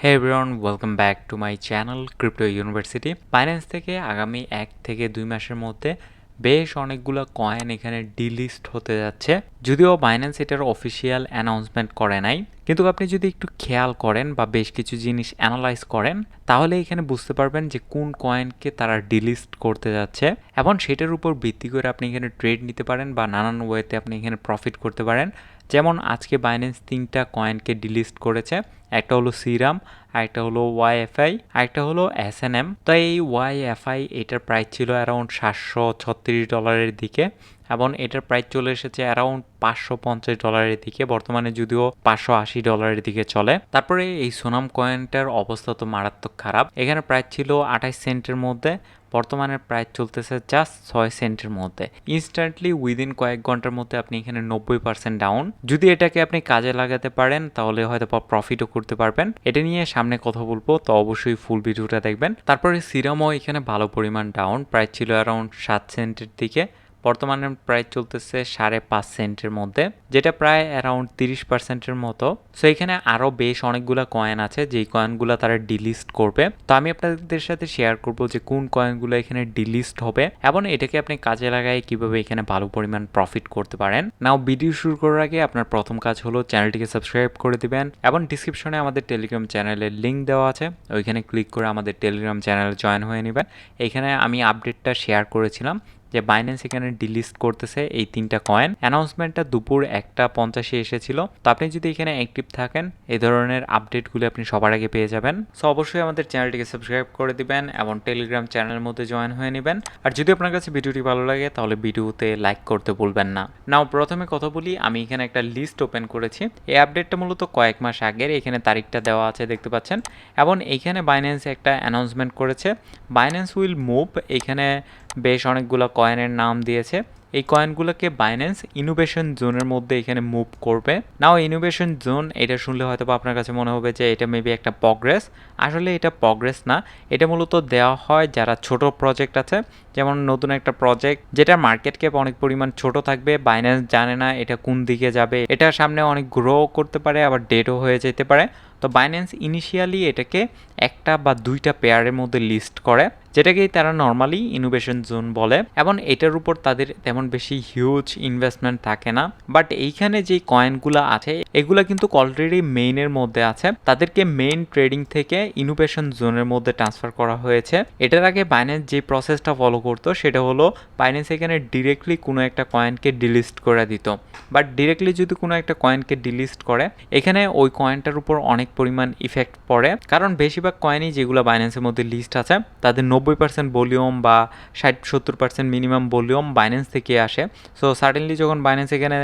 Hey everyone, welcome back to my channel crypto university. Binance থেকে আগামী 1 থেকে 2 মাসের মধ্যে বেশ অনেকগুলো কয়েন এখানে ডিলিস্ট হতে যাচ্ছে। যদিও বাইন্যান্স এটার অফিসিয়াল অ্যানাউন্সমেন্ট করে নাই, কিন্তু আপনি যদি একটু খেয়াল করেন বা বেশ কিছু জিনিস অ্যানালাইজ করেন তাহলে এখানে বুঝতে পারবেন যে কোন কয়েনকে তারা ডিলিস্ট করতে যাচ্ছে, এবং সেটার উপর ভিত্তি করে আপনি এখানে ট্রেড নিতে পারেন বা নানান ওয়েতে আপনি এখানে প্রফিট করতে পারেন। যেমন আজকে বাইন্যান্স 3টা কয়েনকে ডিলিস্ট করেছে। একটা হলো সিরাম, আরেকটা হলো ওয়াইএফআই, আরেকটা হলো এসএনএম। তো এই ওয়াইএফআই এটার প্রাইস ছিল অ্যারাউন্ড $736 দিকে, এবং এটার প্রাইস চলে এসেছে অ্যারাউন্ড $550 দিকে, বর্তমানে যদিও $580 দিকে চলে। তারপরে এই সোনাম কয়েনটার অবস্থা তো মারাত্মক খারাপ। এখানে প্রাইস ছিল 28 সেন্টের মধ্যে, বর্তমানে প্রাইস চলতেছে জাস্ট 6 সেন্টের মধ্যে। ইনস্ট্যান্টলি উইদিন কয়েক ঘন্টার মধ্যে আপনি এখানে 90% ডাউন। যদি এটাকে আপনি কাজে লাগাতে পারেন তাহলে হয়তো প্রফিটও করতে পারবেন। এটা নিয়ে সামনে কথা বলবো, তো অবশ্যই ফুল ভিডিওটা দেখবেন। তারপরে সিরামও এখানে ভালো পরিমাণ ডাউন, প্রাইস ছিল অ্যারাউন্ড 7 সেন্টের দিকে, বর্তমানে প্রাইস চলতেছে 5.5 সেন্টের মধ্যে, যেটা প্রায় অ্যারাউন্ড 30%-এর মতো। সো এখানে আরও বেশ অনেকগুলো কয়েন আছে যেই কয়েনগুলো তারা ডিলিস্ট করবে। তো আমি আপনাদের সাথে শেয়ার করব যে কোন কয়েনগুলো এখানে ডিলিস্ট হবে এবং এটাকে আপনি কাজে লাগাই কিভাবে এখানে ভালো পরিমাণ প্রফিট করতে পারেন। নাও ভিডিও শুরু করার আগে আপনার প্রথম কাজ হলো চ্যানেলটিকে সাবস্ক্রাইব করে দিবেন, এবং ডিসক্রিপশনে আমাদের টেলিগ্রাম চ্যানেলের লিঙ্ক দেওয়া আছে, ওইখানে ক্লিক করে আমাদের টেলিগ্রাম চ্যানেলে জয়েন হয়ে নেবেন। এখানে আমি আপডেটটা শেয়ার করেছিলাম যে বাইন্যান্স এখানে ডিলিস্ট করতেছে এই 3টা কয়েন। অ্যানাউন্সমেন্টটা দুপুর 1:50 এসেছিল। তো আপনি যদি এখানে অ্যাক্টিভ থাকেন এই ধরনের আপডেটগুলো আপনি সবার আগে পেয়ে যাবেন। সো অবশ্যই আমাদের চ্যানেলটিকে সাবস্ক্রাইব করে দিবেন এবং টেলিগ্রাম চ্যানেলের মধ্যে জয়েন হয়ে নেবেন। আর যদি আপনার কাছে ভিডিওটি ভালো লাগে তাহলে ভিডিওতে লাইক করতে ভুলবেন না। নাও প্রথমে কথা বলি, আমি এখানে একটা লিস্ট ওপেন করেছি। এই আপডেটটা মূলত কয়েক মাস আগের, এখানে তারিখটা দেওয়া আছে দেখতে পাচ্ছেন, এবং এইখানে বাইন্যান্স একটা অ্যানাউন্সমেন্ট করেছে বাইন্যান্স উইল মুভ। এখানে বেশ অনেকগুলো কয়েনের নাম দিয়েছে। এই কয়েনগুলোকে বাইন্যান্স ইনোভেশন জোনের মধ্যে এখানে মুভ করবে। নাও ইনোভেশন জোন এটা শুনলে হয়তো আপনার কাছে মনে হবে যে এটা মেবি একটা প্রগ্রেস। আসলে এটা প্রগ্রেস না, এটা মূলত দেওয়া হয় যারা ছোট প্রজেক্ট আছে, যেমন নতুন একটা প্রজেক্ট যেটা মার্কেট ক্যাপ অনেক পরিমাণ ছোট থাকবে, বাইন্যান্স জানে না এটা কোন দিকে যাবে, এটা সামনে অনেক গ্রো করতে পারে আবার ডেটও হয়ে যেতে পারে। তো বাইন্যান্স ইনিশিয়ালি এটাকে একটা বা দুইটা পেয়ারের মধ্যে লিস্ট করে, যেটাকেই তারা নর্মালি ইনোভেশন জোন বলে, এবং এটার উপর তাদের তেমন বেশি হিউজ ইনভেস্টমেন্ট থাকে না। বাট এইখানে যে কয়েনগুলো আছে এগুলা কিন্তু অলরেডি মেইনের মধ্যে আছে, তাদেরকে মেইন ট্রেডিং থেকে ইনোভেশন জোনের মধ্যে ট্রান্সফার করা হয়েছে। এটার আগে বাইন্যান্স যে প্রসেসটা ফলো করতো সেটা হলো বাইন্যান্স এখানে ডিরেক্টলি কোনো একটা কয়েনকে ডিলিস্ট করে দিত। বাট ডিরেক্টলি যদি কোনো একটা কয়েনকে ডিলিস্ট করে এখানে ওই কয়েনটার উপর অনেক পরিমাণ ইফেক্ট পড়ে, কারণ বেশিরভাগ কয়েনই যেগুলো বাইন্যান্সের মধ্যে লিস্ট আছে তাদের 90% ভলিউম বা 60-70% মিনিমাম ভলিউম বাইন্যান্স থেকে আসে। সো সাডেনলি যখন বাইন্যান্স এখানে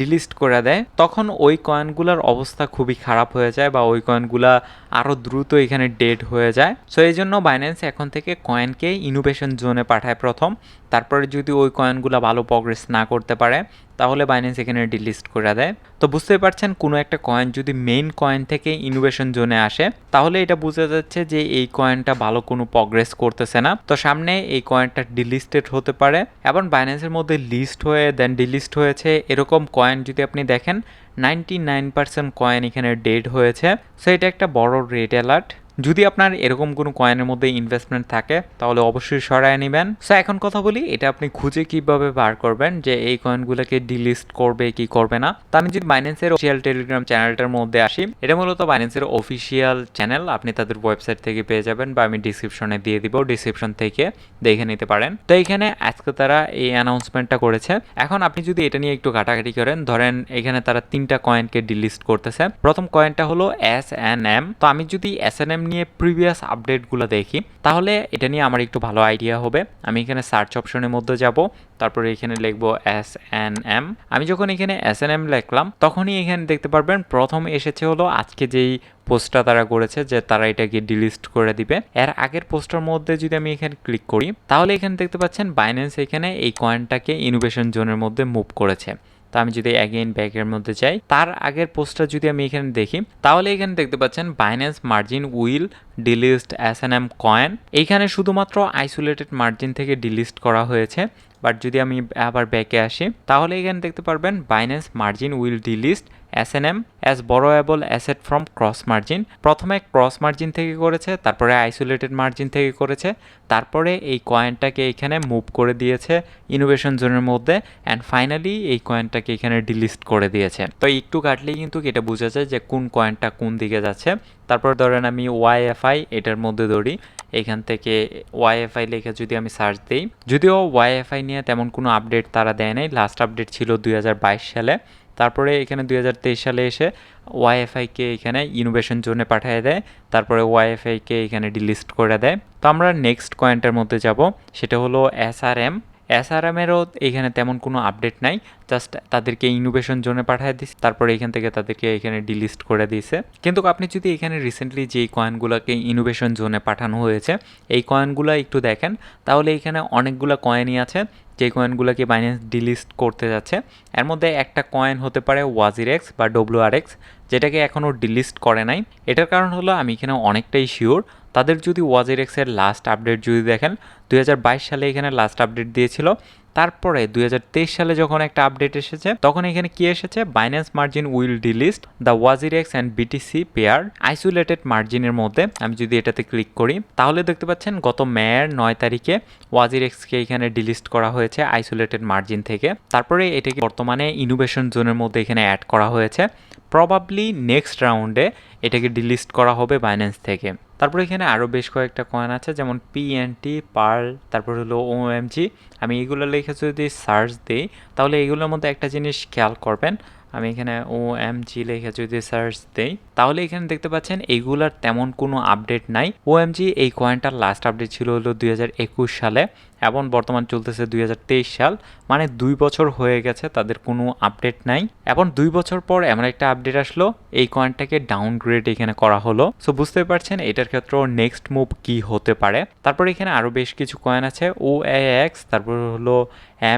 ডিলিস্ট করে দেয় তখন ওই কয়েনগুলোর অবস্থা খুবই খারাপ হয়ে যায় বা ওই কয়েনগুলা আরও দ্রুত এখানে ডেড হয়ে যায়। সো এই জন্য বাইন্যান্স এখন থেকে কয়েনকে ইনোভেশন জোনে পাঠায় প্রথম, তারপরে যদি ওই কয়েনগুলো ভালো প্রগ্রেস না করতে পারে তাহলে বাইন্যান্স এখানে ডিলিস্ট করে দেয়। তো বুঝতেই পারছেন কোনো একটা কয়েন যদি মেইন কয়েন থেকে ইনোভেশন জোনে আসে তাহলে এটা বোঝা যাচ্ছে যে এই কয়েনটা ভালো কোনো প্রগ্রেস করতেছে না, তো সামনে এই কয়েনটা ডিলিস্টেড হতে পারে। এবং বাইন্যান্সের মধ্যে লিস্ট হয়ে দেন ডিলিস্ট হয়েছে এরকম কয়েন যদি আপনি দেখেন 99% কয়েন এখানে ডেড হয়েছে। সো এটা একটা বড় রেড অ্যালার্ট। যদি আপনার এরকম কোনো কয়েনের মধ্যে ইনভেস্টমেন্ট থাকে তাহলে অবশ্যই সরায় নেবেন। সো এখন কথা বলি এটা আপনি খুঁজে কিভাবে বার করবেন যে এই কয়েনগুলোকে ডিলিস্ট করবে কি করবে না। তো আমি যদি বাইন্যান্সের অফিসিয়াল টেলিগ্রাম চ্যানেলটার মধ্যে আসি, এটা মূলত বাইন্যান্সের অফিসিয়াল চ্যানেল, আপনি তাদের ওয়েবসাইট থেকে পেয়ে যাবেন বা আমি ডিসক্রিপশনে দিয়ে দিব, ডিসক্রিপশন থেকে দেখে নিতে পারেন। তো এখানে আজকে তারা এই অ্যানাউন্সমেন্টটা করেছে। এখন আপনি যদি এটা নিয়ে একটু ঘাটাঘাটি করেন, ধরেন এখানে তারা 3টা কয়েনকে ডিলিস্ট করতেছে। প্রথম কয়েনটা হলো এসএনএম। তো আমি যদি এসএনএম নিয়ে প্রিভিয়াস আপডেটগুলো দেখি তাহলে এটা নিয়ে আমার একটু ভালো আইডিয়া হবে। আমি এখানে সার্চ অপশনের মধ্যে যাব, তারপরে এখানে লিখবো এসএনএম। আমি যখন এখানে এসএনএম লিখলাম তখনই এখানে দেখতে পারবেন প্রথম এসেছে হলো আজকে যেই পোস্টটা তারা করেছে যে তারা এটাকে ডিলিস্ট করে দিবে। এর আগের পোস্টের মধ্যে যদি আমি এখানে ক্লিক করি তাহলে এখানে দেখতে পাচ্ছেন বাইন্যান্স এখানে এই কয়েনটাকে ইনোভেশন জোনের মধ্যে মুভ করেছে। তো আমি যদি অ্যাগেইন ব্যাকের মধ্যে যাই, তার আগের পোস্টটা যদি আমি এখানে দেখি তাহলে এখানে দেখতে পাচ্ছেন Binance margin will delist এসএনএম coin. এইখানে শুধুমাত্র আইসোলেটেড মার্জিন থেকে ডিলিস্ট করা হয়েছে। বাট যদি আমি আবার ব্যাকে আসি তাহলে এখানে দেখতে পারবেন Binance margin will delist SNM as borrowable asset from cross margin. প্রথমে ক্রস মার্জিন থেকে করেছে, তারপরে আইসোলেটেড মার্জিন থেকে করেছে, তারপরে এই কয়েনটাকে এখানে মুভ করে দিয়েছে ইনোভেশন জোনের মধ্যে, অ্যান্ড ফাইনালি এই কয়েনটাকে এখানে ডিলিস্ট করে দিয়েছে। তো একটু কাটলেই কিন্তু এটা বোঝা যায় যে কোন কয়েনটা কোন দিকে যাচ্ছে। তারপর ধরেন আমি ওয়াইএফআই এটার মধ্যে ধরি, এখান থেকে ওয়াইএফআই লিখে যদি আমি সার্চ দিই, যদিও ওয়াইএফআই নিয়ে তেমন কোনো আপডেট তারা দেয় নাই, লাস্ট আপডেট ছিল 2022 সালে। তারপরে এখানে 2023 সালে এসে ওয়াইএফআইকে এখানে ইনোভেশন জোনে পাঠিয়ে দেয়, তারপরে ওয়াইএফআইকে এখানে ডিলিস্ট করে দেয়। তো আমরা নেক্সট কয়েনটার মধ্যে যাব, সেটা হলো এসআরএমেরও এখানে তেমন কোনো আপডেট নাই, জাস্ট তাদেরকে ইনোভেশন জোনে পাঠিয়ে দিচ্ছে, তারপরে এখান থেকে তাদেরকে এখানে ডিলিস্ট করে দিয়েছে। কিন্তু আপনি যদি এখানে রিসেন্টলি যেই কয়েনগুলোকে ইনোভেশন জোনে পাঠানো হয়েছে এই কয়েনগুলো একটু দেখেন, তাহলে এখানে অনেকগুলো কয়েনই আছে যে কয়েনগুলোকে বাইন্যান্স ডিলিস্ট করতে যাচ্ছে। এর মধ্যে একটা কয়েন হতে পারে ওয়াজিরেক্স বা WRX, যেটাকে এখনও ডিলিস্ট করে নাই। এটার কারণ হলো আমি এখানে অনেকটাই শিওর তাদের যদি ওয়াজিরেক্সের লাস্ট আপডেট যদি দেখেন 2022 সালে এখানে লাস্ট আপডেট দিয়েছিল, তারপরে 2023 সালে যখন একটা আপডেট এসেছে তখন এখানে কি এসেছে, Binance margin will delist the WazirX and BTC pair isolated মার্জিনের মধ্যে। আমি যদি এটাতে ক্লিক করি তাহলে দেখতে পাচ্ছেন গত মের 9 তারিখে ওয়াজিরেক্সকে এখানে ডিলিস্ট করা হয়েছে আইসোলেটেড মার্জিন থেকে। তারপরে এটাকে বর্তমানে ইনোভেশন জোনের মধ্যে এখানে অ্যাড করা হয়েছে। প্রবাবলি নেক্সট রাউন্ডে এটাকে ডিলিস্ট করা হবে বাইন্যান্স থেকে। তারপরে এখানে আরও বেশ কয়েকটা কয়েন আছে, যেমন পিএনটি, পার্ল, তারপর হলো ওএমজি। আমি এগুলো লিখে যদি সার্চ দিই তাহলে এগুলোর মধ্যে একটা জিনিস খেয়াল করবেন, আমি এখানে ওএমজি লিখে যদি সার্চ দিই তাহলে এখানে দেখতে পাচ্ছেন এইগুলার তেমন কোনো আপডেট নাই। ওএমজি এই কয়েনটার লাস্ট আপডেট ছিল হলো 2021 সালে, এবং বর্তমান চলতেছে 2023 সাল, মানে 2 বছর হয়ে গেছে তাদের কোনো আপডেট নাই। এবং 2 বছর পর এমন একটা আপডেট আসলো এই কয়েনটাকে ডাউনগ্রেড এখানে করা হলো। সো বুঝতে পারছেন এটার ক্ষেত্রেও নেক্সট মুভ কি হতে পারে। তারপর এখানে আরও বেশ কিছু কয়েন আছে, ওএএক্স, তারপর হলো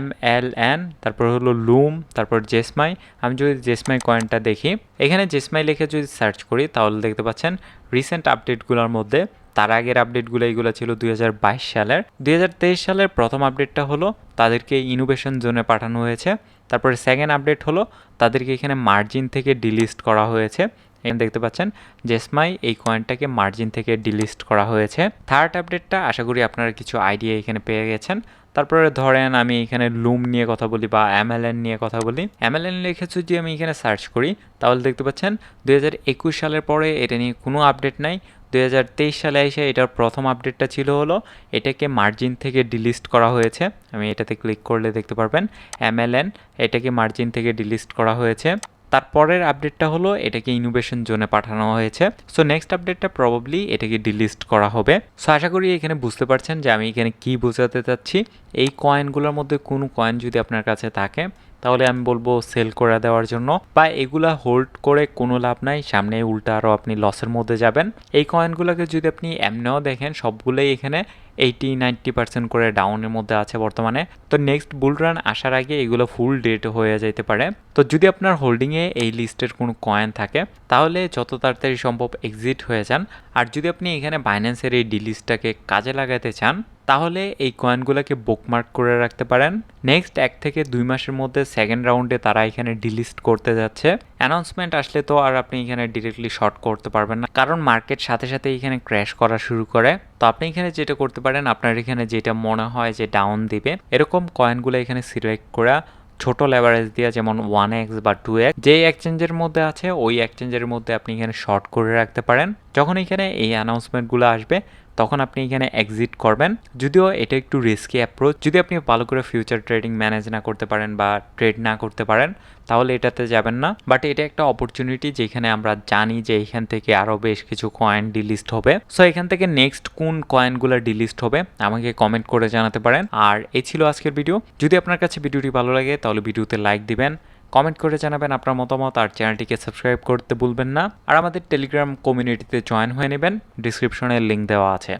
MLN, তারপর হলো লুম, তারপর জেসমাই। আমি যদি জেসমাই কয়েনটা দেখি, এখানে জেসমাই লিখে যদি সার্চ করি তাহলে দেখতে পাচ্ছেন রিসেন্ট আপডেটগুলোর মধ্যে তার আগের আপডেটগুলো এইগুলো ছিল 2022 সালের। 2023 সালের প্রথম আপডেটটা হলো তাদেরকে ইনোভেশন জোনে পাঠানো হয়েছে। তারপরে সেকেন্ড আপডেট হলো তাদেরকে এখানে মার্জিন থেকে ডিলিস্ট করা হয়েছে। এখানে দেখতে পাচ্ছেন জেসমাই এই কয়েনটাকে মার্জিন থেকে ডিলিস্ট করা হয়েছে। থার্ড আপডেটটা আশা করি আপনারা কিছু আইডিয়া এখানে পেয়ে গেছেন। তারপরে ধরেন আমি এখানে লুম নিয়ে কথা বলি বা MLN নিয়ে কথা বলি, MLN লিখে যদি আমি এখানে সার্চ করি তাহলে দেখতে পাচ্ছেন 2021 সালের পরে এটা নিয়ে কোনো আপডেট নাই। 2023 সালে এসে এটার প্রথম আপডেটটা ছিল হলো এটাকে মার্জিন থেকে ডিলিস্ট করা হয়েছে। আমি এটাতে ক্লিক করলে দেখতে পারবেন MLN এটাকে মার্জিন থেকে ডিলিস্ট করা হয়েছে। তারপরের আপডেটটা হলো এটাকে ইনোভেশন জোনে পাঠানো হয়েছে। সো নেক্সট আপডেটটা প্রবাবলি এটাকে ডিলিস্ট করা হবে। সো আশা করি এখানে বুঝতে পারছেন যে আমি এখানে কি বোঝাতে চাচ্ছি। এই কয়েনগুলোর মধ্যে কোনো কয়েন যদি আপনার কাছে থাকে তাহলে আমি বলবো সেল করে দেওয়ার জন্য, বা এগুলা হোল্ড করে কোনো লাভ নাই, সামনে উল্টা আরও আপনি লসের মধ্যে যাবেন। এই কয়েনগুলোকে যদি আপনি এমনিও দেখেন সবগুলোই এখানে 80-90% করে ডাউনের মধ্যে আছে বর্তমানে। তো নেক্সট বুল রান আসার আগে এগুলো ফুল ডেট হয়ে যেতে পারে। তো যদি আপনার হোল্ডিংয়ে এই লিস্টের কোনো কয়েন থাকে তাহলে যত তাড়াতাড়ি সম্ভব এক্সিট হয়ে যান। আর যদি আপনি এখানে বাইন্যান্সের এই ডিলিস্টটাকে কাজে লাগাতে চান তাহলে এই কয়েনগুলোকে বুকমার্ক করে রাখতে পারেন। নেক্সট 1 থেকে 2 মাসের মধ্যে সেকেন্ড রাউন্ডে তারা এখানে ডিলিস্ট করতে যাচ্ছে। অ্যানাউন্সমেন্ট আসলে তো আর আপনি এখানে ডিরেক্টলি শর্ট করতে পারবেন না, কারণ মার্কেট সাথে সাথে এখানে ক্র্যাশ করা শুরু করে। তো আপনি এখানে যেটা করতে পারেন, আপনার এখানে যেটা মনে হয় যে ডাউন দিবে এরকম কয়েনগুলো এখানে সিলেক্ট করে ছোট লেভারেজ দিয়ে, যেমন 1x বা 2x যেই এক্সচেঞ্জের মধ্যে আছে ওই এক্সচেঞ্জের মধ্যে আপনি এখানে শর্ট করে রাখতে পারেন। যখন এখানে এই অ্যানাউন্সমেন্টগুলো আসবে তখন আপনি এখানে এক্সিট করবেন। যদিও এটা একটু রিস্কি অ্যাপ্রোচ, যদি আপনি ভালো করে ফিউচার ট্রেডিং ম্যানেজ না করতে পারেন বা ট্রেড না করতে পারেন তাহলে এটাতে যাবেন না। বাট এটা একটা অপরচুনিটি যেখানে আমরা জানি যে এখান থেকে আরও বেশ কিছু কয়েন ডিলিস্ট হবে। সো এখান থেকে নেক্সট কোন কয়েনগুলো ডিলিস্ট হবে আমাকে কমেন্ট করে জানাতে পারেন। আর এই ছিল আজকের ভিডিও। যদি আপনার কাছে ভিডিওটি ভালো লাগে তাহলে ভিডিওতে লাইক দিবেন, কমেন্ট করে জানাবেন আপনার মতামত, আর চ্যানেলটিকে সাবস্ক্রাইব করতে ভুলবেন না। আর আমাদের টেলিগ্রাম কমিউনিটিতে জয়েন হয়ে নেবেন, ডিসক্রিপশনে লিঙ্ক দেওয়া আছে।